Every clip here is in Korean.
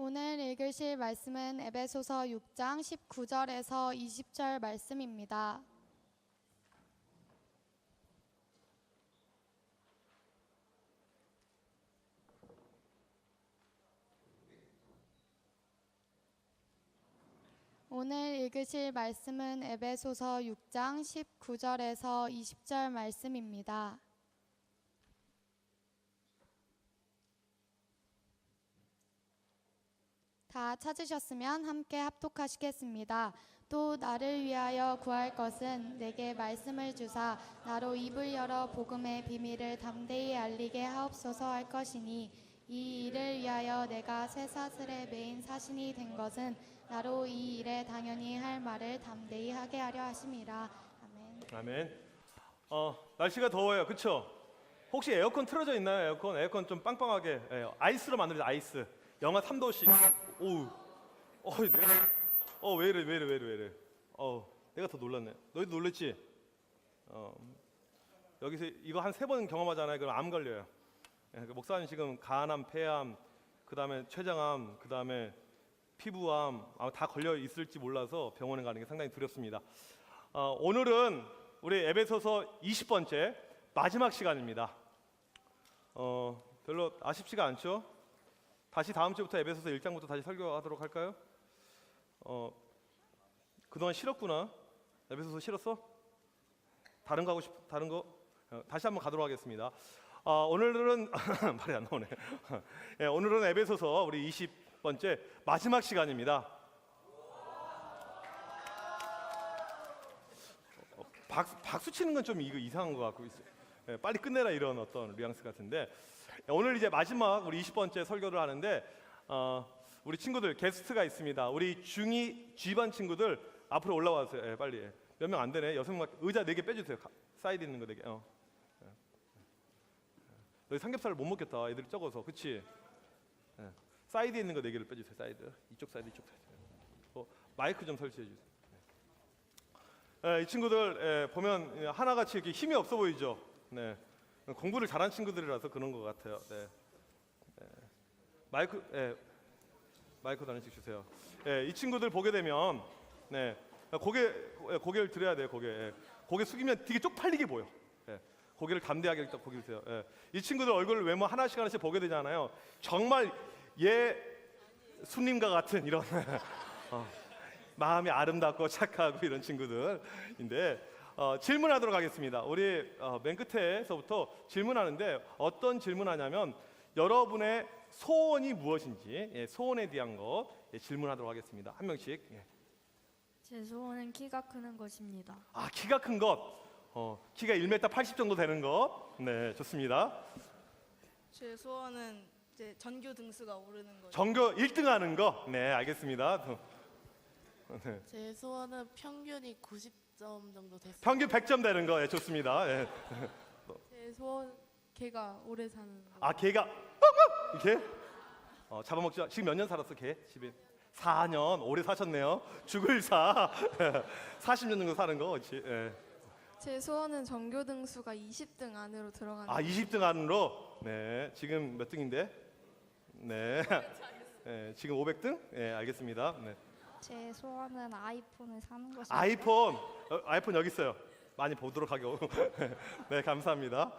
오늘 읽으실 말씀은 에베소서 6장 19절에서 20절 말씀입니다. 오늘 읽으실 말씀은 에베소서 6장 19절에서 20절 말씀입니다. 다 찾으셨으면 함께 합독하시겠습니다. 또 나를 위하여 구할 것은 내게 말씀을 주사 나로 입을 열어 복음의 비밀을 담대히 알리게 하옵소서 할 것이니 이 일을 위하여 내가 쇠사슬에 매인 사신이 된 것은 나로 이 일에 당연히 할 말을 담대히 하게 하려 하심이라. 아멘. 아멘. 날씨가 더워요, 그렇죠? 혹시 에어컨 틀어져 있나요? 에어컨 좀 빵빵하게. 아이스로 만들자, 아이스. 영하 3도씩. 오우. 왜 이래. 내가 더 놀랐네. 너희도 놀랬지? 여기서 이거 한 3번 경험하잖아요. 그럼 암 걸려요. 목사님 지금 간암, 폐암, 그 다음에 췌장암, 그 다음에 피부암 다 걸려 있을지 몰라서 병원에 가는 게 상당히 두렵습니다. 오늘은 우리 에베소서 20번째 마지막 시간입니다. 별로 아쉽지가 않죠? 다시 다음 주부터 에베소서 1장부터 다시 설교하도록 할까요? 그동안 싫었구나. 에베소서 싫었어? 다른 거 하고 싶어? 다른 거? 다시 한번 가도록 하겠습니다. 오늘은 말이 안 나오네. 오늘은 에베소서 우리 20번째 마지막 시간입니다. 박수 치는 건 좀 이상한 것 같고 있어요. 빨리 끝내라 이런 어떤 뉘앙스 같은데, 오늘 이제 마지막 우리 20번째 설교를 하는데 우리 친구들 게스트가 있습니다. 우리 중2 G반 친구들 앞으로 올라와주세요. 빨리. 몇 명 안 되네. 6명 의자 4개 빼주세요. 사이드 있는 거 4개. 너희 삼겹살을 못 먹겠다. 애들이 적어서. 그치? 사이드에 있는 거 4개를 빼주세요. 사이드. 이쪽 사이드. 마이크 좀 설치해 주세요. 이 친구들 보면 하나같이 이렇게 힘이 없어 보이죠? 네. 공부를 잘한 친구들이라서 그런 것 같아요. 네. 마이크 하나씩 주세요. 이 친구들 보게 되면 고개를 들어야 돼요. 고개 숙이면 되게 쪽팔리게 보여. 고개를 담대하게 딱 고개 주세요. 이 친구들 얼굴 외모 하나씩 보게 되잖아요. 정말 예수님과 같은 이런 마음이 아름답고 착하고 이런 친구들인데, 질문하도록 하겠습니다. 우리 맨 끝에서부터 질문하는데, 어떤 질문하냐면 여러분의 소원이 무엇인지, 소원에 대한 거 질문하도록 하겠습니다. 한 명씩. 제 소원은 키가 크는 것입니다. 키가 큰 것. 키가 1m 80 정도 되는 것. 네, 좋습니다. 제 소원은 이제 전교 등수가 오르는 거죠. 전교 1등 하는 거. 네, 알겠습니다. 네. 제 소원은 평균이 90점 정도 됐어요. 평균 100점 되는 거. 좋습니다. 제 소원 개가 오래 사는 거. 개가 이렇게 잡아먹자. 지금 몇 년 살았어, 개? 집에 4년. 오래 사셨네요. 죽을 사. 40년 정도 사는 거. 그렇지. 제 소원은 전교 등수가 20등 안으로 들어가는. 20등 안으로. 네, 지금 몇 등인데? 네. 지금 500등? 네, 알겠습니다. 네. 제 소원은 아이폰을 사는 것입니다. 아이폰 여기 있어요. 많이 보도록 하고. 네, 감사합니다.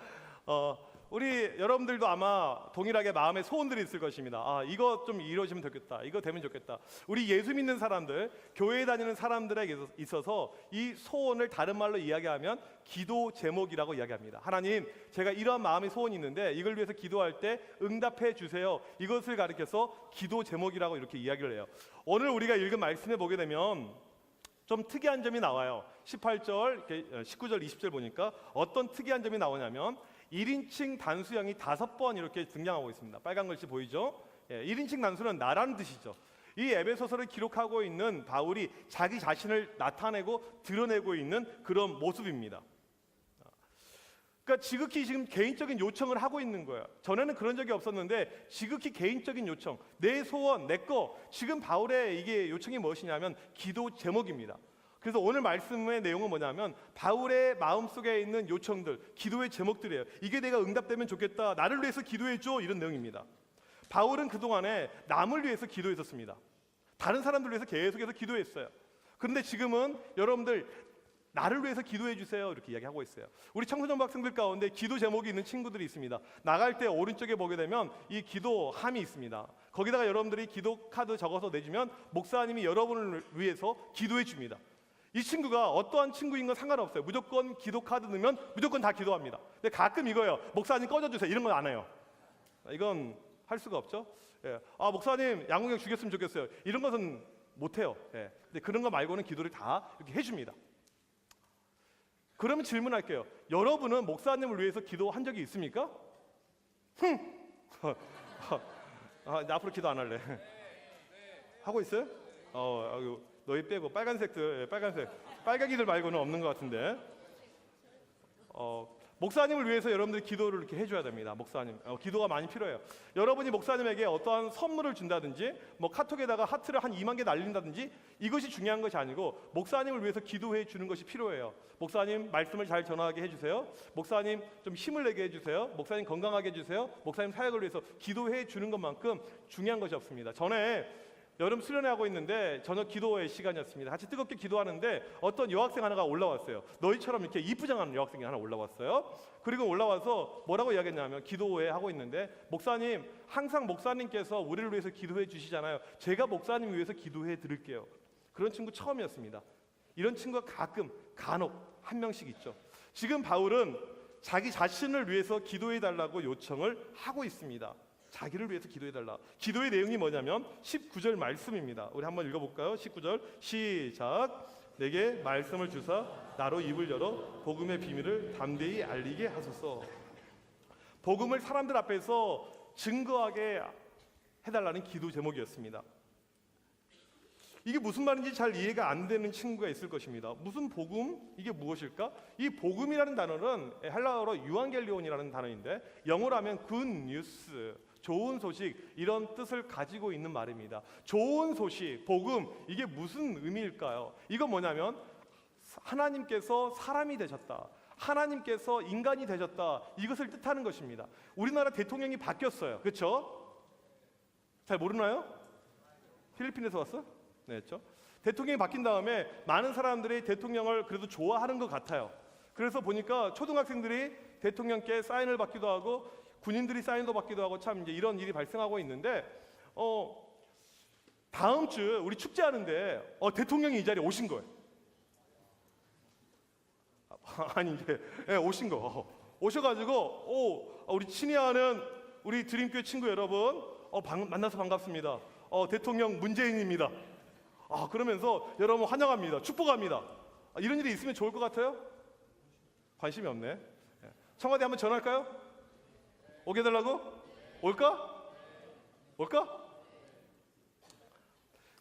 우리 여러분들도 아마 동일하게 마음의 소원들이 있을 것입니다. 이거 좀 이루어지면 좋겠다. 이거 되면 좋겠다. 우리 예수 믿는 사람들, 교회에 다니는 사람들에게 있어서 이 소원을 다른 말로 이야기하면 기도 제목이라고 이야기합니다. 하나님, 제가 이러한 마음의 소원이 있는데 이걸 위해서 기도할 때 응답해 주세요. 이것을 가리켜서 기도 제목이라고 이렇게 이야기를 해요. 오늘 우리가 읽은 말씀에 보게 되면 좀 특이한 점이 나와요. 18절, 19절, 20절 보니까 어떤 특이한 점이 나오냐면 1인칭 단수형이 5번 이렇게 등장하고 있습니다. 빨간 글씨 보이죠? 1인칭 단수는 나라는 뜻이죠. 이 에베소서를 기록하고 있는 바울이 자기 자신을 나타내고 드러내고 있는 그런 모습입니다. 그러니까 지극히 지금 개인적인 요청을 하고 있는 거예요. 전에는 그런 적이 없었는데 지극히 개인적인 요청, 내 소원, 내 거. 지금 바울의 이게 요청이 무엇이냐면 기도 제목입니다. 그래서 오늘 말씀의 내용은 뭐냐면 바울의 마음속에 있는 요청들, 기도의 제목들이에요. 이게 내가 응답되면 좋겠다, 나를 위해서 기도해줘, 이런 내용입니다. 바울은 그동안에 남을 위해서 기도했었습니다. 다른 사람들 위해서 계속해서 기도했어요. 그런데 지금은 여러분들 나를 위해서 기도해 주세요 이렇게 이야기하고 있어요. 우리 청소년 학생들 가운데 기도 제목이 있는 친구들이 있습니다. 나갈 때 오른쪽에 보게 되면 이 기도함이 있습니다. 거기다가 여러분들이 기도 카드 적어서 내주면 목사님이 여러분을 위해서 기도해 줍니다. 이 친구가 어떠한 친구인 건 상관없어요. 무조건 기도 카드 넣으면 무조건 다 기도합니다. 근데 가끔 이거예요. 목사님 꺼져주세요 이런 건 안 해요. 이건 할 수가 없죠. 예. 아 목사님 양궁경 죽였으면 좋겠어요. 이런 것은 못 해요. 예. 근데 그런 거 말고는 기도를 다 이렇게 해줍니다. 그러면 질문할게요. 여러분은 목사님을 위해서 기도한 적이 있습니까? 나 앞으로 기도 안 할래. 하고 있어요? 너희 빼고 빨간색들, 빨강이들 말고는 없는 것 같은데. 목사님을 위해서 여러분들이 기도를 이렇게 해줘야 됩니다. 목사님, 기도가 많이 필요해요. 여러분이 목사님에게 어떠한 선물을 준다든지, 뭐 카톡에다가 하트를 한 2만 개 날린다든지 이것이 중요한 것이 아니고 목사님을 위해서 기도해 주는 것이 필요해요. 목사님 말씀을 잘 전하게 해주세요. 목사님 좀 힘을 내게 해주세요. 목사님 건강하게 해주세요. 목사님 사역을 위해서 기도해 주는 것만큼 중요한 것이 없습니다. 전에 여름 수련회 하고 있는데 저녁 기도의 시간이었습니다. 같이 뜨겁게 기도하는데 어떤 여학생 하나가 올라왔어요. 너희처럼 이렇게 이쁘장한 여학생이 하나 올라왔어요. 그리고 올라와서 뭐라고 이야기했냐면 기도회 하고 있는데 목사님 항상 목사님께서 우리를 위해서 기도해 주시잖아요. 제가 목사님 위해서 기도해 드릴게요. 그런 친구 처음이었습니다. 이런 친구가 가끔 간혹 한 명씩 있죠. 지금 바울은 자기 자신을 위해서 기도해 달라고 요청을 하고 있습니다. 자기를 위해서 기도해달라. 기도의 내용이 뭐냐면 19절 말씀입니다. 우리 한번 읽어볼까요? 19절 시작. 내게 말씀을 주사 나로 입을 열어 복음의 비밀을 담대히 알리게 하소서. 복음을 사람들 앞에서 증거하게 해달라는 기도 제목이었습니다. 이게 무슨 말인지 잘 이해가 안 되는 친구가 있을 것입니다. 무슨 복음? 이게 무엇일까? 이 복음이라는 단어는 헬라어로 유앙겔리온이라는 단어인데 영어로 하면 good news, 좋은 소식 이런 뜻을 가지고 있는 말입니다. 좋은 소식, 복음 이게 무슨 의미일까요? 이건 뭐냐면 하나님께서 사람이 되셨다. 하나님께서 인간이 되셨다. 이것을 뜻하는 것입니다. 우리나라 대통령이 바뀌었어요. 그렇죠? 잘 모르나요? 필리핀에서 왔어? 네, 그렇죠? 대통령이 바뀐 다음에 많은 사람들이 대통령을 그래도 좋아하는 것 같아요. 그래서 보니까 초등학생들이 대통령께 사인을 받기도 하고 군인들이 사인도 받기도 하고 참 이제 이런 일이 발생하고 있는데 다음 주 우리 축제하는데 대통령이 이 자리에 오신 거예요. 아니 이제 오신 거 오셔가지고 우리 친애하는 우리 드림교회 친구 여러분 만나서 반갑습니다. 대통령 문재인입니다. 그러면서 여러분 환영합니다. 축복합니다. 이런 일이 있으면 좋을 것 같아요? 관심이 없네. 청와대 한번 전화할까요? 오게 해달라고? 올까?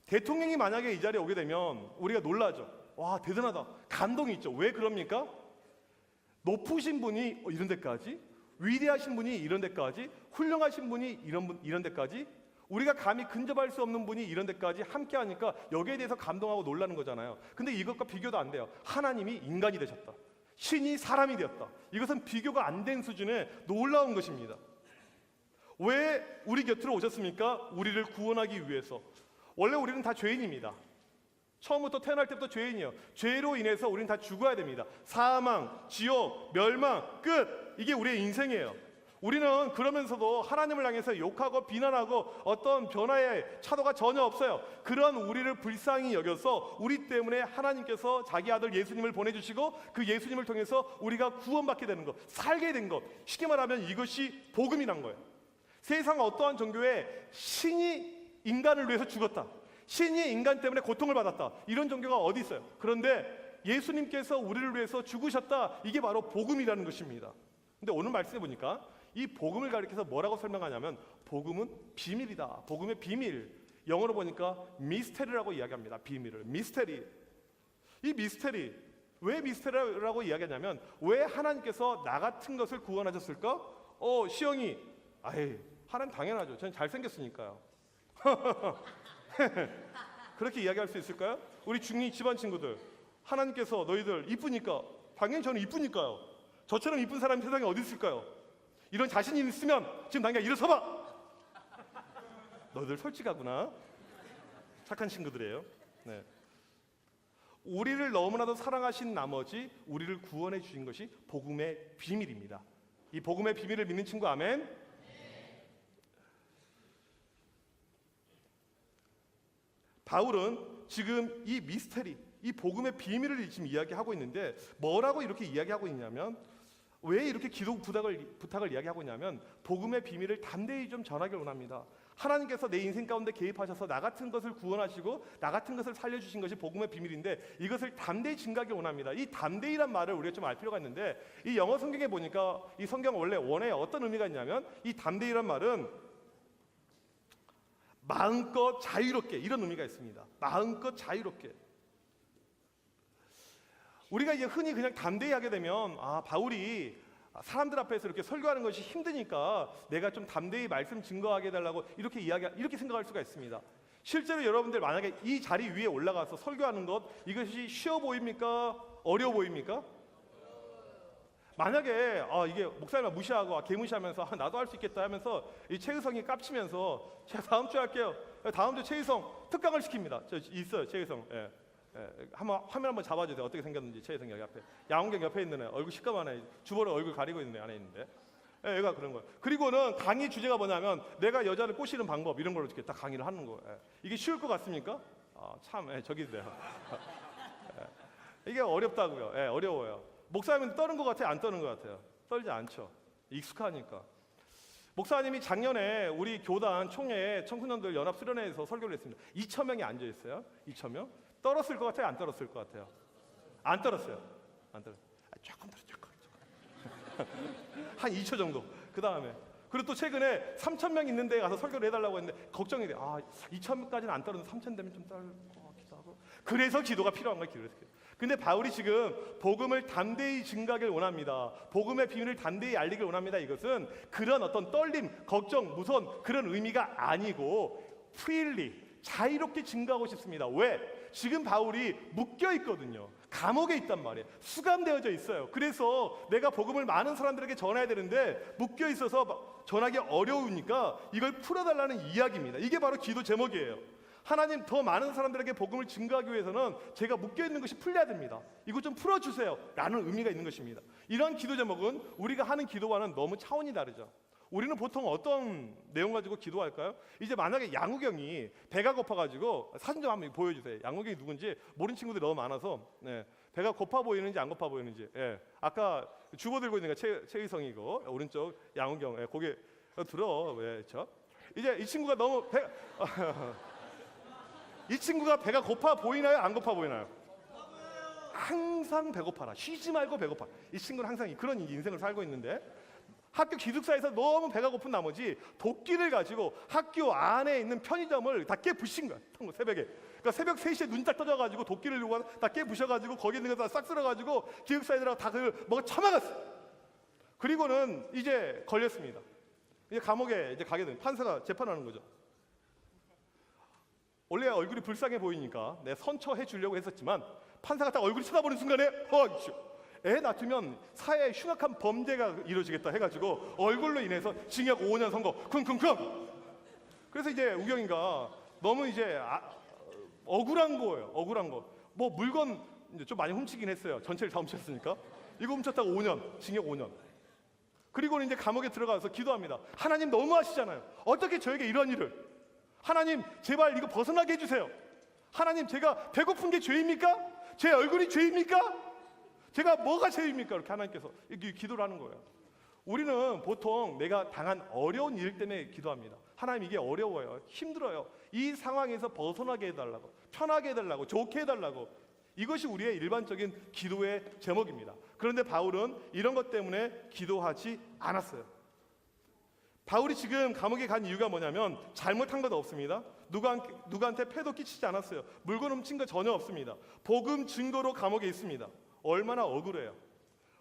대통령이 만약에 이 자리에 오게 되면 우리가 놀라죠. 와 대단하다. 감동이 있죠. 왜 그럽니까? 높으신 분이 이런 데까지, 위대하신 분이 이런 데까지, 훌륭하신 분이 이런 데까지, 우리가 감히 근접할 수 없는 분이 이런 데까지 함께 하니까 여기에 대해서 감동하고 놀라는 거잖아요. 근데 이것과 비교도 안 돼요. 하나님이 인간이 되셨다. 신이 사람이 되었다. 이것은 비교가 안 된 수준의 놀라운 것입니다. 왜 우리 곁으로 오셨습니까? 우리를 구원하기 위해서. 원래 우리는 다 죄인입니다. 처음부터 태어날 때부터 죄인이에요. 죄로 인해서 우리는 다 죽어야 됩니다. 사망, 지옥, 멸망, 끝. 이게 우리의 인생이에요. 우리는 그러면서도 하나님을 향해서 욕하고 비난하고 어떤 변화의 차도가 전혀 없어요. 그런 우리를 불쌍히 여겨서 우리 때문에 하나님께서 자기 아들 예수님을 보내주시고 그 예수님을 통해서 우리가 구원받게 되는 것, 살게 된 것, 쉽게 말하면 이것이 복음이란 거예요. 세상 어떠한 종교에 신이 인간을 위해서 죽었다, 신이 인간 때문에 고통을 받았다, 이런 종교가 어디 있어요? 그런데 예수님께서 우리를 위해서 죽으셨다, 이게 바로 복음이라는 것입니다. 근데 오늘 말씀해 보니까 이 복음을 가리켜서 뭐라고 설명하냐면 복음은 비밀이다. 복음의 비밀. 영어로 보니까 미스테리라고 이야기합니다. 비밀을. 미스테리. 이 미스테리. 왜 미스테리라고 이야기하냐면 왜 하나님께서 나 같은 것을 구원하셨을까? 시영이 하나님 당연하죠. 저는 잘생겼으니까요. 그렇게 이야기할 수 있을까요? 우리 중2 집안 친구들, 하나님께서 너희들 이쁘니까, 당연히 저는 이쁘니까요. 저처럼 이쁜 사람이 세상에 어디 있을까요? 이런 자신이 있으면 지금 당장 일어서봐. 너희들 솔직하구나. 착한 친구들이에요. 네. 우리를 너무나도 사랑하신 나머지 우리를 구원해 주신 것이 복음의 비밀입니다. 이 복음의 비밀을 믿는 친구 아멘. 바울은 지금 이 미스테리, 이 복음의 비밀을 지금 이야기하고 있는데 뭐라고 이렇게 이야기하고 있냐면 왜 이렇게 기도 부탁을 이야기하고 있냐면 복음의 비밀을 담대히 좀 전하길 원합니다. 하나님께서 내 인생 가운데 개입하셔서 나 같은 것을 구원하시고 나 같은 것을 살려주신 것이 복음의 비밀인데 이것을 담대히 증가하길 원합니다. 이 담대히란 말을 우리가 좀 알 필요가 있는데 이 영어 성경에 보니까 이 성경 원에 어떤 의미가 있냐면 이 담대히란 말은 마음껏 자유롭게 이런 의미가 있습니다. 마음껏 자유롭게. 우리가 이제 흔히 그냥 담대히 하게 되면 바울이 사람들 앞에서 이렇게 설교하는 것이 힘드니까 내가 좀 담대히 말씀 증거하게 해달라고 이렇게 생각할 수가 있습니다. 실제로 여러분들 만약에 이 자리 위에 올라가서 설교하는 것 이것이 쉬워 보입니까? 어려워 보입니까? 만약에 이게 목사님을 무시하고 개무시하면서 나도 할 수 있겠다 하면서 이 최의성이 깝치면서 제가 다음 주에 할게요. 다음 주 최의성 특강을 시킵니다. 저 있어요 최의성. 예. 한번 화면 한번 잡아주세요. 어떻게 생겼는지 최혜성 여기 앞에 양홍경 옆에 있는 애 얼굴 시꺼먼 애 주보로 얼굴 가리고 있는 애 안에 있는데 얘가 그런 거예요. 그리고는 강의 주제가 뭐냐면 내가 여자를 꼬시는 방법 이런 걸로 이렇게 딱 강의를 하는 거예요. 이게 쉬울 것 같습니까? 참 저기 있네요. 이게 어렵다고요. 어려워요. 목사님은 떠는 것 같아요? 안 떠는 것 같아요? 떨지 않죠. 익숙하니까. 목사님이 작년에 우리 교단 총회 청소년들 연합 수련회에서 설교를 했습니다. 2,000명이 앉아 있어요. 2,000명. 떨었을 것 같아요? 안 떨었을 것 같아요? 안 떨었어요. 안 떨었어요. 조금 한 2초 정도. 그 다음에 그리고 또 최근에 3,000명 있는 데 가서 설교를 해달라고 했는데 걱정이 돼. 2,000명까지는 안 떨었는데 3,000 되면 좀 떨릴 것 같기도 하고. 그래서 기도가 필요한 거예요. 기도를. 근데 바울이 지금 복음을 담대히 증가하길 원합니다. 복음의 비밀을 담대히 알리길 원합니다. 이것은 그런 어떤 떨림, 걱정, 무서운 그런 의미가 아니고 freely 자유롭게 증가하고 싶습니다. 왜? 지금 바울이 묶여 있거든요. 감옥에 있단 말이에요. 수감되어져 있어요. 그래서 내가 복음을 많은 사람들에게 전해야 되는데 묶여 있어서 전하기 어려우니까 이걸 풀어달라는 이야기입니다. 이게 바로 기도 제목이에요. 하나님 더 많은 사람들에게 복음을 증가하기 위해서는 제가 묶여 있는 것이 풀려야 됩니다. 이거 좀 풀어주세요 라는 의미가 있는 것입니다. 이런 기도 제목은 우리가 하는 기도와는 너무 차원이 다르죠. 우리는 보통 어떤 내용 가지고 기도할까요? 이제 만약에 양우경이 배가 고파가지고 사진 좀 한번 보여주세요. 양우경이 누군지 모르는 친구들이 너무 많아서 배가 고파 보이는지 안 고파 보이는지. 아까 주보 들고 있는 게 최의성이고 오른쪽 양우경. 고개 들어. 왜 저? 이제 이 친구가 너무 이 친구가 배가 고파 보이나요? 안 고파 보이나요? 항상 배고파라. 쉬지 말고 배고파. 이 친구는 항상 그런 인생을 살고 있는데 학교 기숙사에서 너무 배가 고픈 나머지 도끼를 가지고 학교 안에 있는 편의점을 다 깨부신 거야. 새벽에. 그러니까 새벽 3시에 눈 딱 떠져가지고 도끼를 들고 와서 다 깨부셔가지고 거기 있는 거 다 싹 쓸어가지고 기숙사 애들하고 다 그걸 먹어 처먹었어. 그리고는 이제 걸렸습니다. 이제 감옥에 이제 가게 되면 판사가 재판하는 거죠. 원래 얼굴이 불쌍해 보이니까 내 선처해 주려고 했었지만 판사가 딱 얼굴이 쳐다보는 순간에 애 낳으면 사회에 흉악한 범죄가 이루어지겠다 해가지고 얼굴로 인해서 징역 5년 선고 쿵쿵쿵. 그래서 이제 우경이가 너무 이제 억울한 거예요. 억울한 거. 뭐 물건 이제 좀 많이 훔치긴 했어요. 전체를 다 훔쳤으니까. 이거 훔쳤다고 5년 징역 5년. 그리고는 이제 감옥에 들어가서 기도합니다. 하나님 너무하시잖아요. 어떻게 저에게 이런 일을? 하나님 제발 이거 벗어나게 해주세요. 하나님 제가 배고픈 게 죄입니까? 제 얼굴이 죄입니까? 제가 뭐가 죄입니까? 이렇게 하나님께서 기도를 하는 거예요. 우리는 보통 내가 당한 어려운 일 때문에 기도합니다. 하나님 이게 어려워요. 힘들어요. 이 상황에서 벗어나게 해달라고, 편하게 해달라고, 좋게 해달라고. 이것이 우리의 일반적인 기도의 제목입니다. 그런데 바울은 이런 것 때문에 기도하지 않았어요. 바울이 지금 감옥에 간 이유가 뭐냐면 잘못한 것 없습니다. 누구한테 패도 끼치지 않았어요. 물건 훔친 거 전혀 없습니다. 복음 증거로 감옥에 있습니다. 얼마나 억울해요.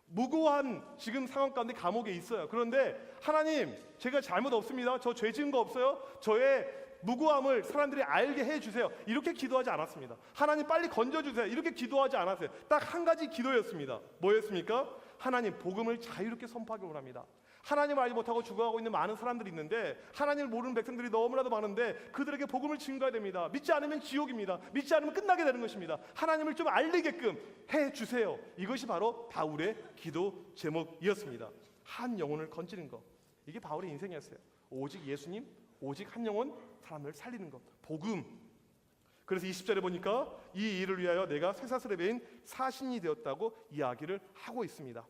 무고한 지금 상황 가운데 감옥에 있어요. 그런데 하나님 제가 잘못 없습니다. 저 죄 지은 거 없어요. 저의 무고함을 사람들이 알게 해주세요. 이렇게 기도하지 않았습니다. 하나님 빨리 건져주세요. 이렇게 기도하지 않았어요. 딱 한 가지 기도였습니다. 뭐였습니까? 하나님 복음을 자유롭게 선포하기 원합니다. 하나님을 알지 못하고 죽어가고 있는 많은 사람들이 있는데 하나님을 모르는 백성들이 너무나도 많은데 그들에게 복음을 증거해야 됩니다. 믿지 않으면 지옥입니다. 믿지 않으면 끝나게 되는 것입니다. 하나님을 좀 알리게끔 해주세요. 이것이 바로 바울의 기도 제목이었습니다. 한 영혼을 건지는 것. 이게 바울의 인생이었어요. 오직 예수님, 오직 한 영혼 사람을 살리는 것. 복음. 그래서 20절에 보니까 이 일을 위하여 내가 쇠사슬에 매인 사신이 되었다고 이야기를 하고 있습니다.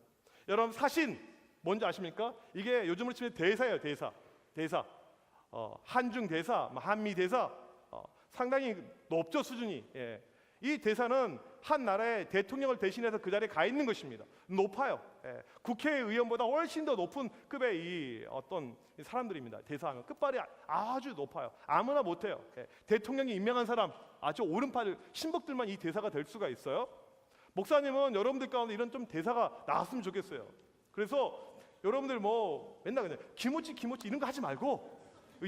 여러분, 사신 뭔지 아십니까? 이게 요즘으로 치면 대사예요. 대사. 한중 대사, 한미 대사. 상당히 높죠, 수준이. 예. 이 대사는 한 나라의 대통령을 대신해서 그 자리에 가 있는 것입니다. 높아요. 예. 국회의원보다 훨씬 더 높은 급의 이 어떤 사람들입니다. 대사는 끝발이 아주 높아요. 아무나 못해요. 예. 대통령이 임명한 사람, 아주 오른팔 신복들만 이 대사가 될 수가 있어요. 목사님은 여러분들 가운데 이런 좀 대사가 나왔으면 좋겠어요. 그래서 여러분들 뭐 맨날 그냥 기모찌 이런 거 하지 말고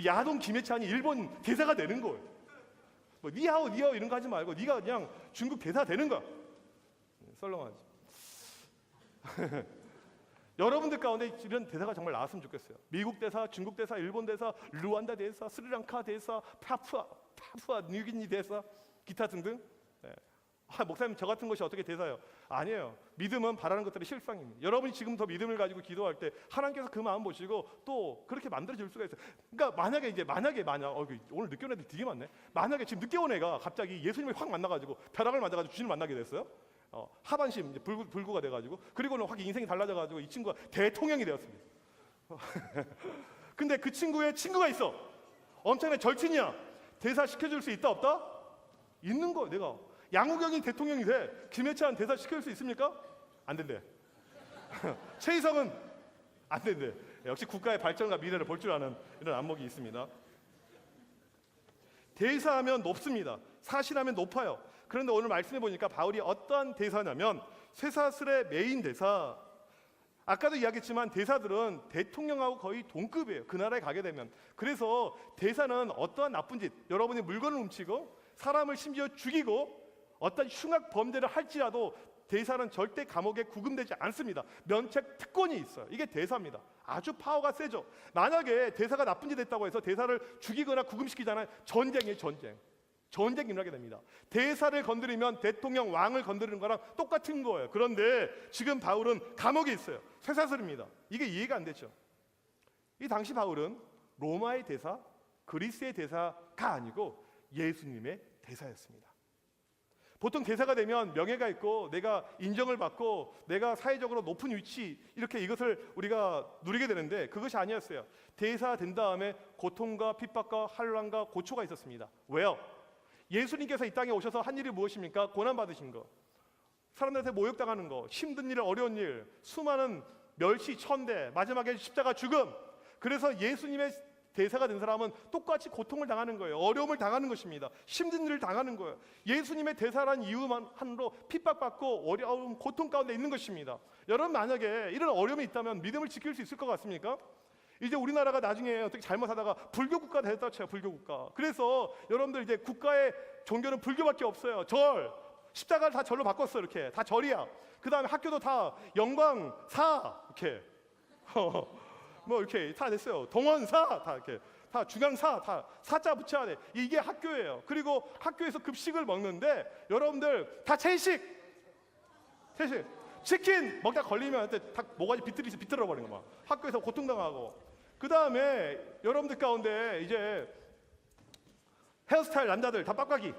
야동 김해찬이 일본 대사가 되는 거예요. 뭐 니하오 이런 거 하지 말고 네가 그냥 중국 대사 되는 거야. 썰렁하지. 여러분들 가운데 이런 대사가 정말 나왔으면 좋겠어요. 미국 대사, 중국 대사, 일본 대사, 루안다 대사, 스리랑카 대사, 파푸아 뉴기니 대사, 기타 등등. 네. 목사님 저 같은 것이 어떻게 대사예요? 아니에요. 믿음은 바라는 것들의 실상입니다. 여러분이 지금 더 믿음을 가지고 기도할 때 하나님께서 그 마음 보시고 또 그렇게 만들어줄 수가 있어요. 그러니까 만약 오늘 늦게 온 애들 되게 많네. 만약에 지금 늦게 온 애가 갑자기 예수님을 확 만나가지고 벼락을 맞아가지고 주님을 만나게 됐어요. 하반신 이제 불구가 돼가지고 그리고는 확 인생이 달라져가지고 이 친구가 대통령이 되었습니다. 근데 그 친구의 친구가 있어. 엄청난 절친이야. 대사 시켜줄 수 있다 없다? 있는 거. 내가 양우경이 대통령이 돼. 김해찬 대사 시킬 수 있습니까? 안 된대. 최희성은 안 된대. 역시 국가의 발전과 미래를 볼 줄 아는 이런 안목이 있습니다. 대사하면 높습니다. 사실하면 높아요. 그런데 오늘 말씀해 보니까 바울이 어떠한 대사냐면 쇠사슬의 메인 대사. 아까도 이야기했지만 대사들은 대통령하고 거의 동급이에요. 그 나라에 가게 되면. 그래서 대사는 어떠한 나쁜 짓, 여러분이 물건을 훔치고 사람을 심지어 죽이고 어떤 흉악 범죄를 할지라도 대사는 절대 감옥에 구금되지 않습니다. 면책 특권이 있어요. 이게 대사입니다. 아주 파워가 세죠. 만약에 대사가 나쁜 짓 했다고 해서 대사를 죽이거나 구금시키잖아요. 전쟁이에요. 전쟁 일어나게 됩니다. 대사를 건드리면 대통령 왕을 건드리는 거랑 똑같은 거예요. 그런데 지금 바울은 감옥에 있어요. 쇠사슬입니다. 이게 이해가 안 되죠. 이 당시 바울은 로마의 대사, 그리스의 대사가 아니고 예수님의 대사였습니다. 보통 대사가 되면 명예가 있고 내가 인정을 받고 내가 사회적으로 높은 위치 이렇게 이것을 우리가 누리게 되는데 그것이 아니었어요. 대사 된 다음에 고통과 핍박과 환난과 고초가 있었습니다. 왜요? 예수님께서 이 땅에 오셔서 한 일이 무엇입니까? 고난받으신 거, 사람들한테 모욕당하는 거, 힘든 일, 어려운 일, 수많은 멸시, 천대, 마지막에 십자가 죽음. 그래서 예수님의 대사가 된 사람은 똑같이 고통을 당하는 거예요. 어려움을 당하는 것입니다. 힘든 일을 당하는 거예요. 예수님의 대사란 이유만으로 핍박받고 어려움, 고통 가운데 있는 것입니다. 여러분 만약에 이런 어려움이 있다면 믿음을 지킬 수 있을 것 같습니까? 이제 우리나라가 나중에 어떻게 잘못하다가 불교 국가 됐다 쳐요. 불교 국가. 그래서 여러분들 이제 국가의 종교는 불교밖에 없어요. 절, 십자가를 다 절로 바꿨어. 이렇게 다 절이야. 그 다음에 학교도 다 영광사 이렇게 뭐 이렇게 다 됐어요. 동원사 다 이렇게 다 중앙사 다 사자 붙여야 돼. 이게 학교예요. 그리고 학교에서 급식을 먹는데 여러분들 다 채식 치킨 먹다 걸리면 다 모가지 비틀어 버리는 거 막. 학교에서 고통당하고. 그 다음에 여러분들 가운데 이제 헤어스타일 남자들 다 빡빡이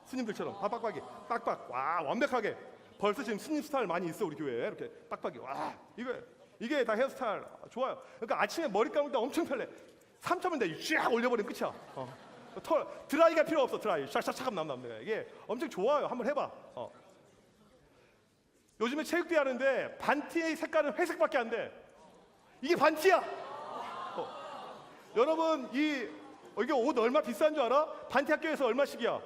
스님들처럼 다 빡빡이 빡빡 와 완벽하게. 벌써 지금 스님 스타일 많이 있어 우리 교회에. 이렇게 빡빡이 와 이게 다 헤어스타일 좋아요. 그러니까 아침에 머리 감을 때 엄청 편해. 3초면 돼. 쫙 올려버리면 끝이야. 드라이가 필요 없어. 드라이 샥샥샥 나온다. 이게 엄청 좋아요. 한번 해봐. 요즘에 체육대 하는데 반티의 색깔은 회색밖에 안 돼. 이게 반티야. 여러분 이게 옷 얼마 비싼 줄 알아? 반티 학교에서 얼마씩이야?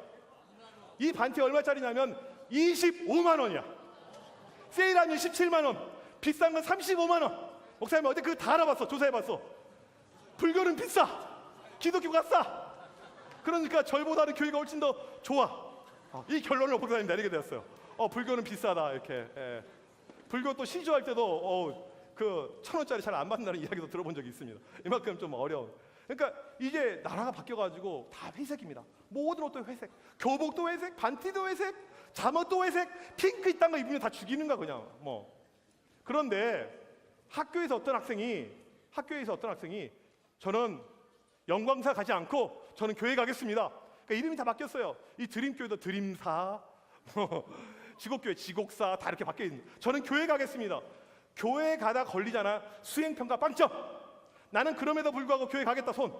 이 반티 얼마짜리냐면 25만 원이야. 세일하면 17만 원. 비싼 건 35만 원. 목사님 어제 그거 다 알아봤어. 조사해봤어. 불교는 비싸. 기독교가 싸. 그러니까 절보다는 교회가 훨씬 더 좋아. 이 결론을 목사님 내리게 되었어요. 불교는 비싸다 이렇게. 불교 또 시주할 때도 그 1,000원짜리 잘 안 받는다는 이야기도 들어본 적이 있습니다. 이만큼 좀 어려운. 그러니까 이제 나라가 바뀌어가지고 다 회색입니다. 모든 옷도 회색, 교복도 회색, 반티도 회색, 잠옷도 회색, 핑크 이딴 거 입으면 다 죽이는 거야 그냥 뭐. 그런데 학교에서 어떤 학생이 저는 영광사 가지 않고 저는 교회 가겠습니다. 그러니까 이름이 다 바뀌었어요. 이 드림교회도 드림사, 지곡교회 지곡사 다 이렇게 바뀌어 있는. 저는 교회 가겠습니다. 교회 가다 걸리잖아. 수행평가 빵점. 나는 그럼에도 불구하고 교회 가겠다 손.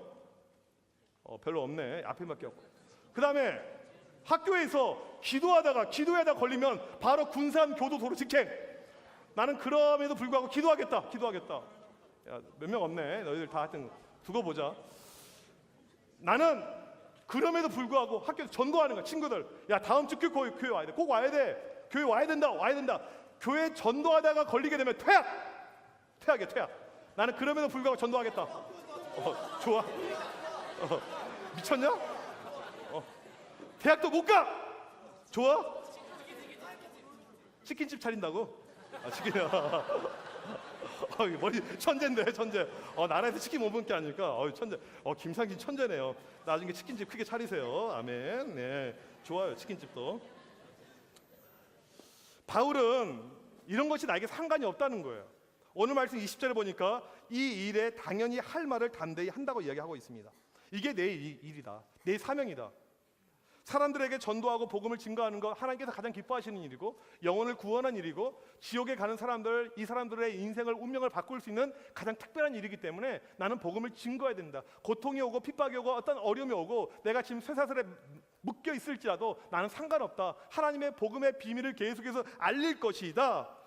별로 없네. 앞에밖에 없고. 그 다음에 학교에서 기도하다 걸리면 바로 군산 교도 도로 직행. 나는 그럼에도 불구하고 기도하겠다. 몇 명 없네. 너희들 다 하여튼 두고 보자. 나는 그럼에도 불구하고 학교에서 전도하는 거야. 친구들, 야 다음 주 교회 와야 돼. 꼭 와야 돼. 교회 와야 된다. 교회 전도하다가 걸리게 되면 퇴학이야. 나는 그럼에도 불구하고 전도하겠다. 좋아. 미쳤냐? 대학도 못 가. 좋아. 치킨집 차린다고? 치킨이야. 머리 천재인데 천재. 나라에서 치킨 못 먹는 게 아닐까? 천재. 김상진 천재네요. 나중에 치킨집 크게 차리세요. 아멘. 네, 좋아요. 치킨집도. 바울은 이런 것이 나에게 상관이 없다는 거예요. 오늘 말씀 20절에 보니까 이 일에 당연히 할 말을 담대히 한다고 이야기하고 있습니다. 이게 내 일이다. 내 사명이다. 사람들에게 전도하고 복음을 증거하는 것 하나님께서 가장 기뻐하시는 일이고 영혼을 구원한 일이고 지옥에 가는 사람들, 이 사람들의 인생을 운명을 바꿀 수 있는 가장 특별한 일이기 때문에 나는 복음을 증거해야 된다. 고통이 오고 핍박이 오고 어떤 어려움이 오고 내가 지금 쇠사슬에 묶여 있을지라도 나는 상관없다. 하나님의 복음의 비밀을 계속해서 알릴 것이다.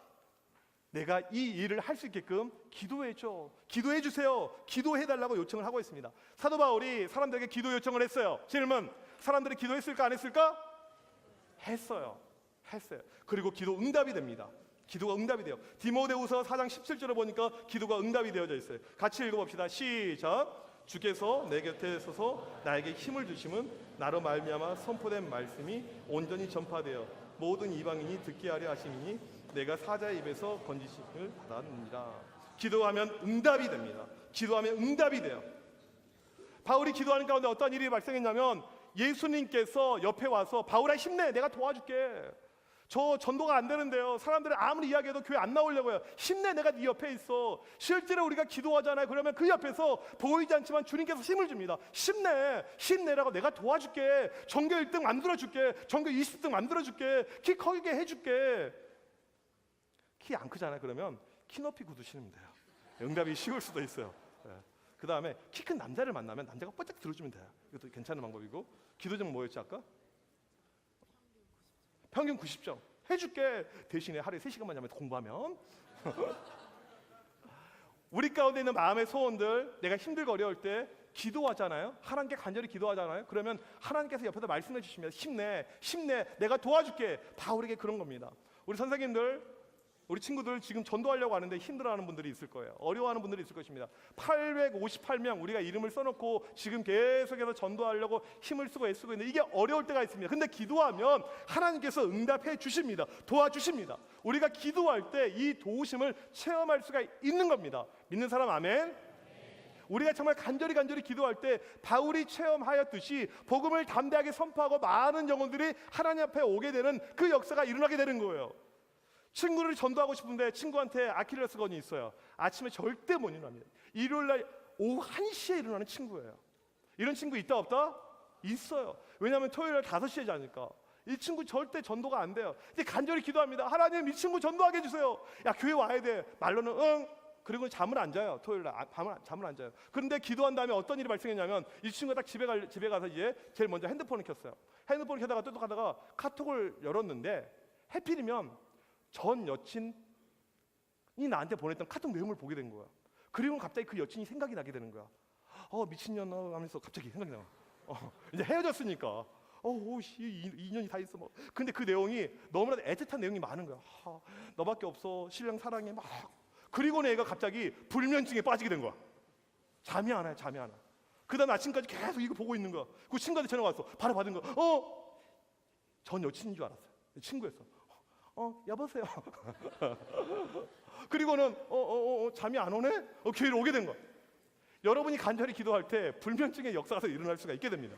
내가 이 일을 할 수 있게끔 기도해줘. 기도해 주세요. 기도해달라고 요청을 하고 있습니다. 사도 바울이 사람들에게 기도 요청을 했어요. 질문, 사람들이 기도했을까 안 했을까? 했어요. 그리고 기도 응답이 됩니다. 기도가 응답이 돼요. 디모데후서 4장 17절에 보니까 기도가 응답이 되어져 있어요. 같이 읽어봅시다. 시작. 주께서 내 곁에 서서 나에게 힘을 주심은 나로 말미암아 선포된 말씀이 온전히 전파되어 모든 이방인이 듣게 하려 하심이니 내가 사자의 입에서 건지심을 받았느니라. 기도하면 응답이 됩니다. 기도하면 응답이 돼요. 바울이 기도하는 가운데 어떤 일이 발생했냐면 예수님께서 옆에 와서 바울아 힘내, 내가 도와줄게. 저 전도가 안 되는데요. 사람들이 아무리 이야기해도 교회 안 나오려고요. 힘내, 내가 네 옆에 있어. 실제로 우리가 기도하잖아요. 그러면 그 옆에서 보이지 않지만 주님께서 힘을 줍니다. 힘내라고 내가 도와줄게. 전교 1등 만들어줄게. 전교 20등 만들어줄게. 키 커게 해줄게. 키 안 크잖아요. 그러면 키 높이 굳으시면 돼요. 응답이 쉬울 수도 있어요. 그 다음에 키 큰 남자를 만나면 남자가 뻗짝 들어주면 돼요. 이것도 괜찮은 방법이고. 기도점 뭐였지 아까? 평균 90점 해줄게. 대신에 하루에 3시간만 자면 공부하면. 우리 가운데 있는 마음의 소원들, 내가 힘들고 어려울 때 기도하잖아요. 하나님께 간절히 기도하잖아요. 그러면 하나님께서 옆에서 말씀해 주시면 힘내, 내가 도와줄게. 바울에게 그런 겁니다. 우리 선생님들, 우리 친구들 지금 전도하려고 하는데 힘들어하는 분들이 있을 거예요. 어려워하는 분들이 있을 것입니다. 858명 우리가 이름을 써놓고 지금 계속해서 전도하려고 힘을 쓰고 애쓰고 있는데 이게 어려울 때가 있습니다. 근데 기도하면 하나님께서 응답해 주십니다. 도와주십니다. 우리가 기도할 때 이 도우심을 체험할 수가 있는 겁니다. 믿는 사람 아멘? 우리가 정말 간절히 기도할 때 바울이 체험하였듯이 복음을 담대하게 선포하고 많은 영혼들이 하나님 앞에 오게 되는 그 역사가 일어나게 되는 거예요. 친구를 전도하고 싶은데 친구한테 아킬레스건이 있어요. 아침에 절대 못 일어납니다. 일요일날 오후 1시에 일어나는 친구예요. 이런 친구 있다 없다? 있어요. 왜냐하면 토요일날 5시에 자니까. 이 친구 절대 전도가 안 돼요. 이제 간절히 기도합니다. 하나님 이 친구 전도하게 해주세요. 야 교회 와야 돼. 말로는 응. 그리고 잠을 안 자요. 토요일날 잠을 안 자요. 그런데 기도한 다음에 어떤 일이 발생했냐면 이 친구가 딱 집에 가서 이제 제일 먼저 핸드폰을 켰어요. 핸드폰을 켜다가 뚜둑하다가 카톡을 열었는데 해필이면 전 여친이 나한테 보냈던 카톡 내용을 보게 된 거야. 그리고 갑자기 그 여친이 생각이 나게 되는 거야. 미친년아 하면서 갑자기 생각이 나. 이제 헤어졌으니까. 2년이 다 있어 뭐. 근데 그 내용이 너무나도 애틋한 내용이 많은 거야. 너밖에 없어. 신랑 사랑해 막. 그리고 애가 갑자기 불면증에 빠지게 된 거야. 잠이 안 와요. 그 다음 아침까지 계속 이거 보고 있는 거야. 그 친구한테 전화가 왔어. 바로 받은 거야. 전 여친인 줄 알았어요. 친구였어. 여보세요. 그리고는 잠이 안 오네? 교회를 오게 된 거. 여러분이 간절히 기도할 때 불면증의 역사가 일어날 수가 있게 됩니다.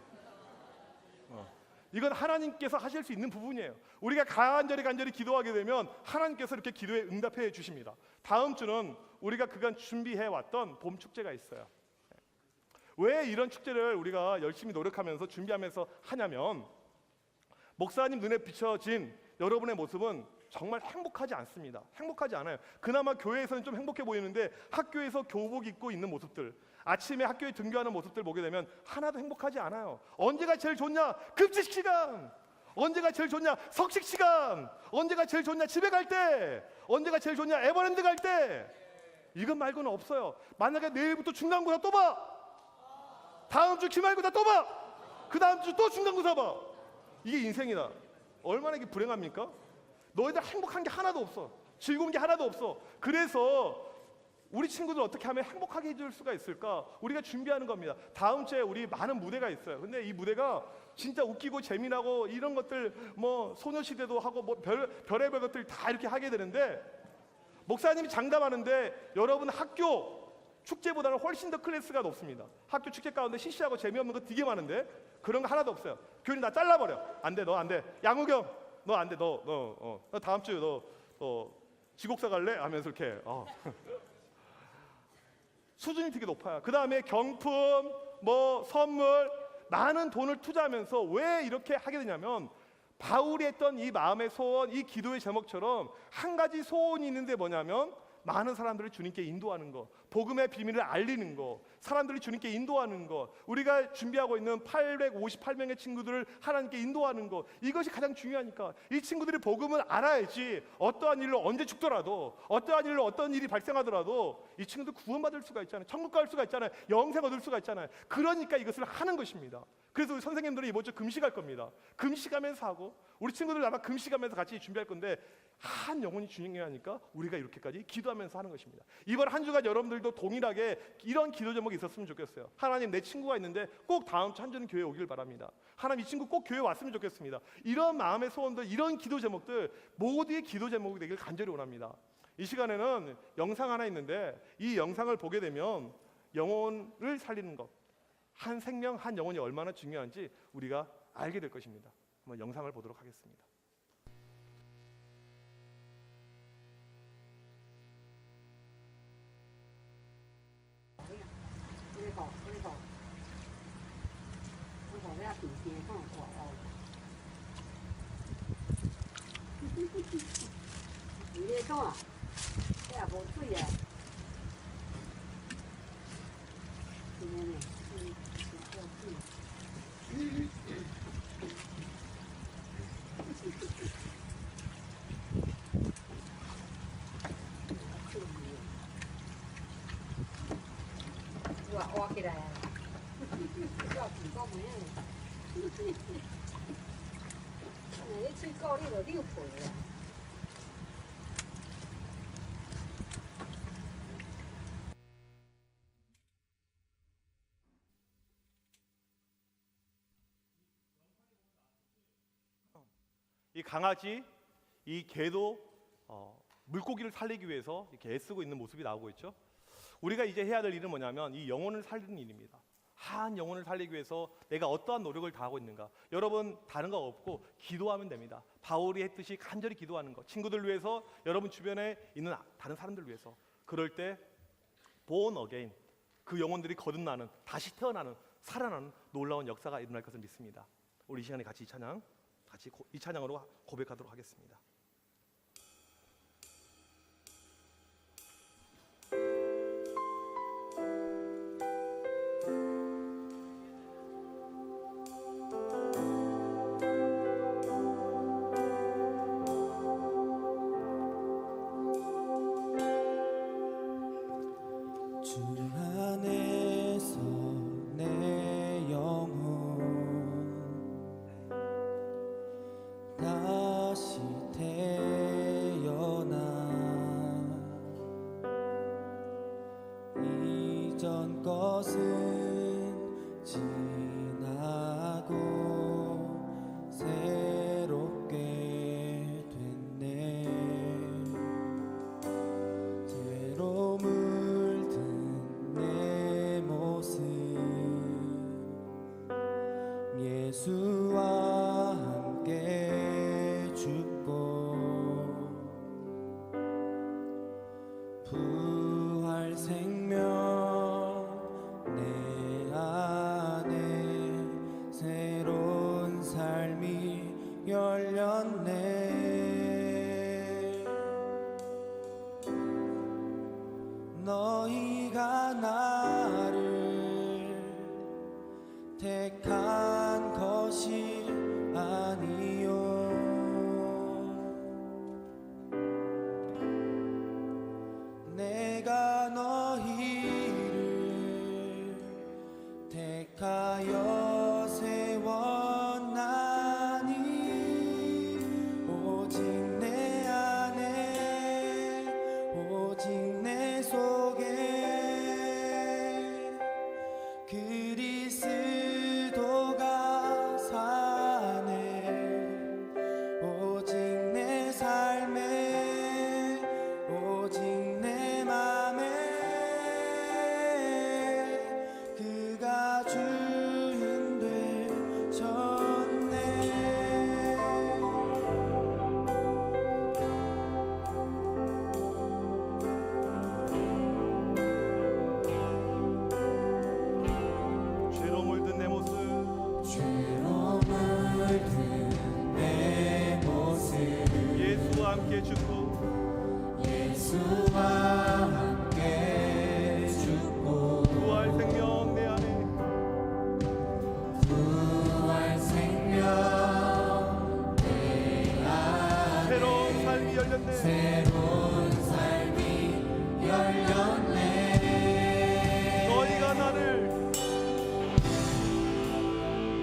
이건 하나님께서 하실 수 있는 부분이에요. 우리가 간절히 기도하게 되면 하나님께서 이렇게 기도에 응답해 주십니다. 다음 주는 우리가 그간 준비해 왔던 봄 축제가 있어요. 왜 이런 축제를 우리가 열심히 노력하면서 준비하면서 하냐면, 목사님 눈에 비춰진 여러분의 모습은 정말 행복하지 않습니다. 행복하지 않아요. 그나마 교회에서는 좀 행복해 보이는데 학교에서 교복 입고 있는 모습들, 아침에 학교에 등교하는 모습들 보게 되면 하나도 행복하지 않아요. 언제가 제일 좋냐? 급식 시간. 언제가 제일 좋냐? 석식 시간. 언제가 제일 좋냐? 집에 갈 때. 언제가 제일 좋냐? 에버랜드 갈 때. 이것 말고는 없어요. 만약에 내일부터 중간고사 또 봐. 다음 주 기말고사 또 봐. 그 다음 주 또 중간고사 봐. 이게 인생이다. 얼마나 이게 불행합니까? 너희들 행복한 게 하나도 없어. 즐거운 게 하나도 없어. 그래서 우리 친구들 어떻게 하면 행복하게 해줄 수가 있을까? 우리가 준비하는 겁니다. 다음 주에 우리 많은 무대가 있어요. 근데 이 무대가 진짜 웃기고 재미나고 이런 것들, 뭐 소녀시대도 하고 뭐 별의별 것들 다 이렇게 하게 되는데, 목사님이 장담하는데 여러분 학교 축제보다는 훨씬 더 클래스가 높습니다. 학교 축제 가운데 시시하고 재미없는 거 되게 많은데 그런 거 하나도 없어요. 교인 다 잘라버려. 안 돼, 너 안 돼. 양우경, 너 안 돼. 너 다음 주에 너 지곡사 갈래? 하면서 이렇게 수준이 되게 높아요. 그 다음에 경품, 뭐 선물, 많은 돈을 투자하면서 왜 이렇게 하게 되냐면, 바울이 했던 이 마음의 소원, 이 기도의 제목처럼 한 가지 소원이 있는데 뭐냐면 많은 사람들을 주님께 인도하는 거, 복음의 비밀을 알리는 거, 사람들이 주님께 인도하는 거, 우리가 준비하고 있는 858명의 친구들을 하나님께 인도하는 거, 이것이 가장 중요하니까 이 친구들이 복음을 알아야지 어떠한 일로 언제 죽더라도, 어떠한 일로 어떤 일이 발생하더라도 이 친구들 구원받을 수가 있잖아요. 천국 갈 수가 있잖아요. 영생 얻을 수가 있잖아요. 그러니까 이것을 하는 것입니다. 그래서 우리 선생님들은 이번 주 금식할 겁니다. 금식하면서 하고, 우리 친구들 아마 금식하면서 같이 준비할 건데, 한 영혼이 중요하니까 우리가 이렇게까지 기도하면서 하는 것입니다. 이번 한 주간 여러분들도 동일하게 이런 기도 제목이 있었으면 좋겠어요. 하나님, 내 친구가 있는데 꼭 다음 주 한 주는 교회 오길 바랍니다. 하나님, 이 친구 꼭 교회 왔으면 좋겠습니다. 이런 마음의 소원들, 이런 기도 제목들 모두의 기도 제목이 되길 간절히 원합니다. 이 시간에는 영상 하나 있는데, 이 영상을 보게 되면 영혼을 살리는 것, 한 생명, 한 영혼이 얼마나 중요한지 우리가 알게 될 것입니다. 한번 영상을 보도록 하겠습니다. 이 강아지, 이 개도 물고기를 살리기 위해서 이렇게 애쓰고 있는 모습이 나오고 있죠. 우리가 이제 해야 될 일은 뭐냐면 이 영혼을 살리는 일입니다. 한 영혼을 살리기 위해서 내가 어떠한 노력을 다하고 있는가. 여러분, 다른 거 없고 기도하면 됩니다. 바울이 했듯이 간절히 기도하는 것, 친구들 위해서, 여러분 주변에 있는 다른 사람들 위해서. 그럴 때 born again, 그 영혼들이 거듭나는, 다시 태어나는, 살아나는 놀라운 역사가 일어날 것을 믿습니다. 우리 이 시간에 같이 이 찬양으로 고백하도록 하겠습니다. 주 안에서 내 영혼 다시 예수와 함께 죽고 부활 생명 내 안에 새로운 삶이 열렸네. 너희가 나를 택한 것이 아니요 내가 너희를 택하여 세웠나니 오직 내 안에 오직 내 속에 그리스도가 사네. 오직 내 삶에 오직 내 맘에 그가 주인 되셨네. 죄로 물든 내 모습 죄로 물든 내 모습 예수와 함께 죽고 예수와 함께 죽고 부활 생명 내 안에 부활 생명 내 안에 새로운 삶이 열렸네. 새로운 삶이 열렸네. 너희가 나를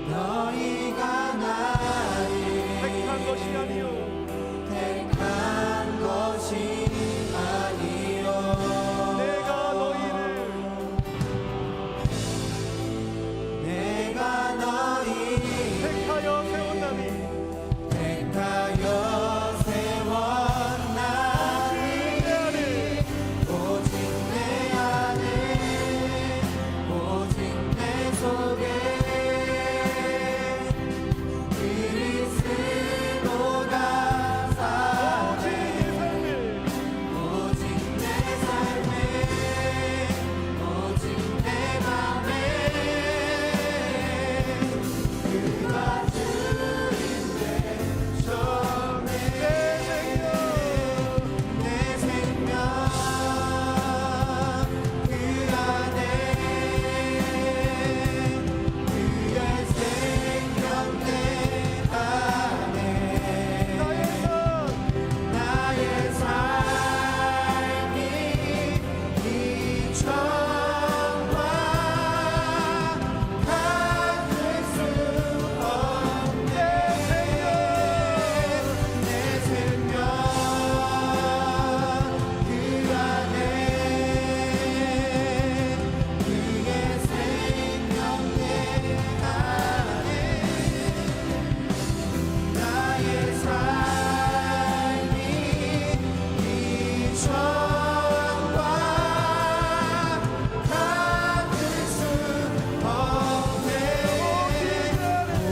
너희가 나를 택한 것이 아니요 택한 것이 아니요 내가 너희를 내가 너희를 택하여 세웠나니 택하여 세웠나니 내 안에 오직 내 안에 오직 내 속에 그리스도가 사네. 오직 내 삶에 오직 내 맘에 그가 주인 되셨네. 내 생명 그 안에 그의 생명 내 안에 나의 삶이 이전과 같을 수 없네. 내 생명 그 안에 그의 생명 내 안에 나의 삶이 이전과 같을 수 없네.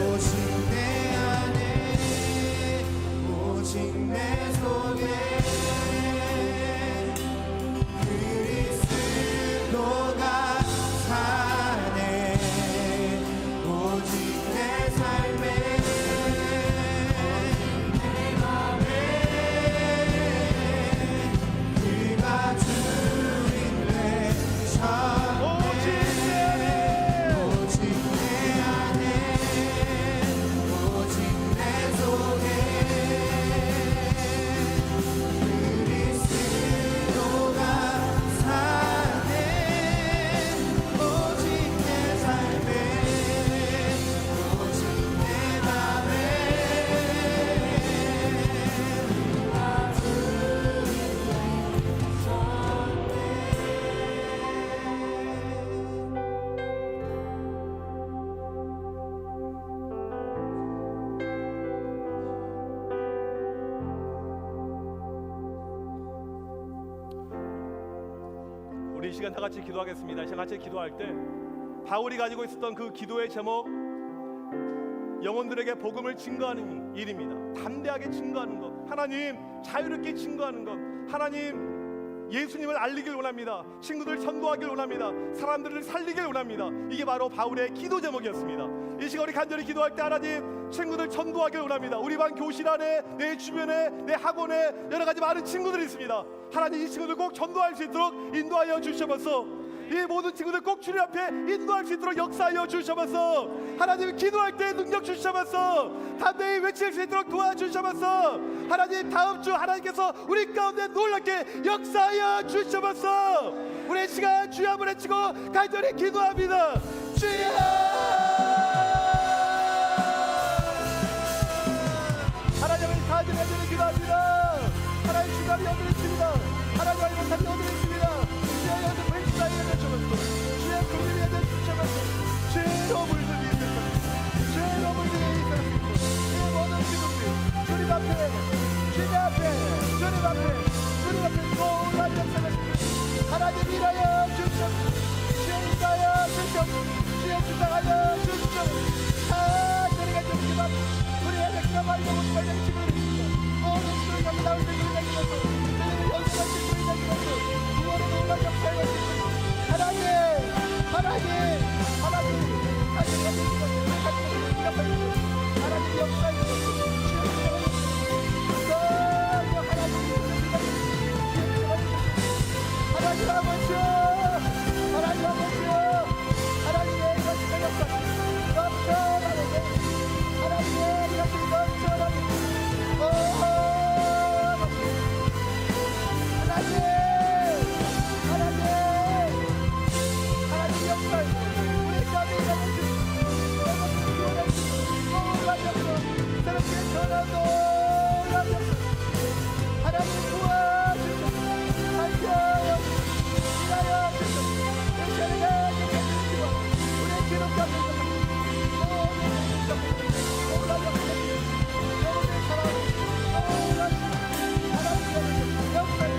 오직 내 안에 오직 내 속에 그리스도가 사네. 오직 내 삶에 내 맘에 그가 주인 되셨네. 오직 내 안에 오직 내 속에 그리스도가 사네. 오직 내 삶에 오직 내 맘에 우리 이 시간 다 같이 기도하겠습니다. 이 시간 같이 기도할 때 바울이 가지고 있었던 그 기도의 제목 영혼들에게 복음을 증거하는 일입니다. 담대하게 증거하는 것, 하나님 자유롭게 증거하는 것, 하나님 예수님을 알리길 원합니다. 친구들 전도하길 원합니다. 사람들을 살리길 원합니다. 이게 바로 바울의 기도 제목이었습니다. 이 시간 우리 간절히 기도할 때 하나님 친구들 전도하길 원합니다. 우리 반 교실 안에, 내 주변에, 내 학원에 여러 가지 많은 친구들이 있습니다. 하나님 이 친구들 꼭 전도할 수 있도록 인도하여 주셔서 이 모든 친구들 꼭 주님 앞에 인도할 수 있도록 역사하여 주셔서 하나님 기도할 때 능력 주셔서 담대히 외칠 수 있도록 도와주셔서 하나님 다음 주 하나님께서 우리 가운데 놀랍게 역사하여 주셔서 우리 시간 주여 한번 외치고 간절히 기도합니다. 주여 하나님을 간절히 기도합니다. 하나님 주님을 연드렸습니다. 하나님 알고 살려 연드렸습니다. 주여 연드 벤치사에 연드렸습니다. 주여 국민이 연드렸습니다. 주여 물들이 있습니다. 주여 물들이 있습니다. 이 모든 기도들 주님 앞에 주님 앞에 주님 앞에 주님 앞에 놀라운 역사가 있습니다. 하나님 일하여 주시옵소서. 주여 인도하여 주시옵소서. 주여 주장하여 주시옵소서. 간절히 기도합니다. 우리의 백기가 말고 못할 친구들이 있습니다. 모든 친구들 가운데 나올 때 우리가 기도해서 저희를 연습할 때 우리가 기도해서 구원의 놀라운 역사를 할수 있습니다. 하나님 하나님 하나님 간절히 기도합니다. 하나님 역사해 주옵소서. 하나님 아버지 하나님 아버지 하나님의 이것이 역사 넘쳐나게 하나님의 이것이 넘쳐나게 하나님 역사에 우리 가운데 놀라셔서 새롭게 전하도 놀라셔서 하나님 도와주셔서 살려여 일하여 주셔서 내 자리가 주시고 우리 기록하는 여러분의 사랑 하나님의 역사에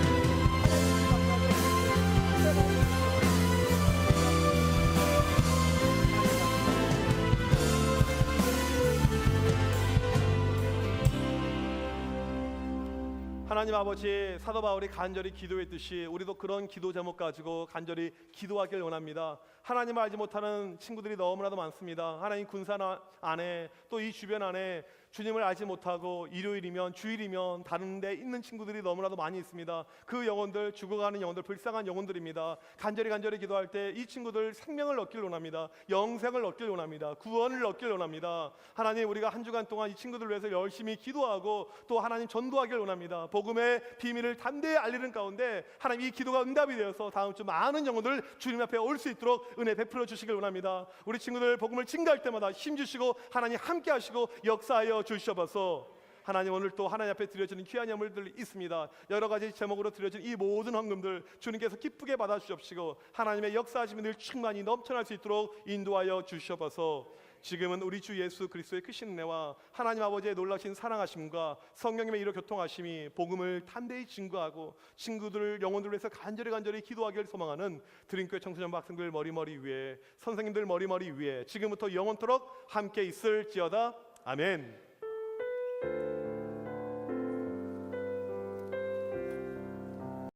하나님 아버지 사도 바울이 간절히 기도했듯이 우리도 그런 기도 제목 가지고 간절히 기도하길 원합니다. 하나님을 알지 못하는 친구들이 너무나도 많습니다. 하나님 군산 안에 또 이 주변 안에 주님을 알지 못하고 일요일이면 주일이면 다른 데 있는 친구들이 너무나도 많이 있습니다. 그 영혼들 죽어가는 영혼들 불쌍한 영혼들입니다. 간절히 기도할 때 이 친구들 생명을 얻길 원합니다. 영생을 얻길 원합니다. 구원을 얻길 원합니다. 하나님 우리가 한 주간 동안 이 친구들 위해서 열심히 기도하고 또 하나님 전도하길 원합니다. 복음의 비밀을 담대히 알리는 가운데 하나님 이 기도가 응답이 되어서 다음 주 많은 영혼들 주님 앞에 올 수 있도록 은혜 베풀어 주시길 원합니다. 우리 친구들 복음을 증거할 때마다 힘 주시고 하나님 함께 하시고 역사하여 주셔서 하나님 오늘 또 하나님 앞에 드려지는 귀한 예물들이 있습니다. 여러 가지 제목으로 드려진 이 모든 헌금들 주님께서 기쁘게 받아 주옵시고 하나님의 역사하심이 늘 충만히 넘쳐날 수 있도록 인도하여 주셔서 지금은 우리 주 예수 그리스도의 크신 은혜와 하나님 아버지의 놀라신 사랑하심과 성령님의 이로 교통하심이 복음을 담대히 증거하고 친구들 영혼들을 위해서 간절히 기도하기를 소망하는 드림교회 청소년 학생들 머리 위에 선생님들 머리 위에 지금부터 영원토록 함께 있을지어다. 아멘.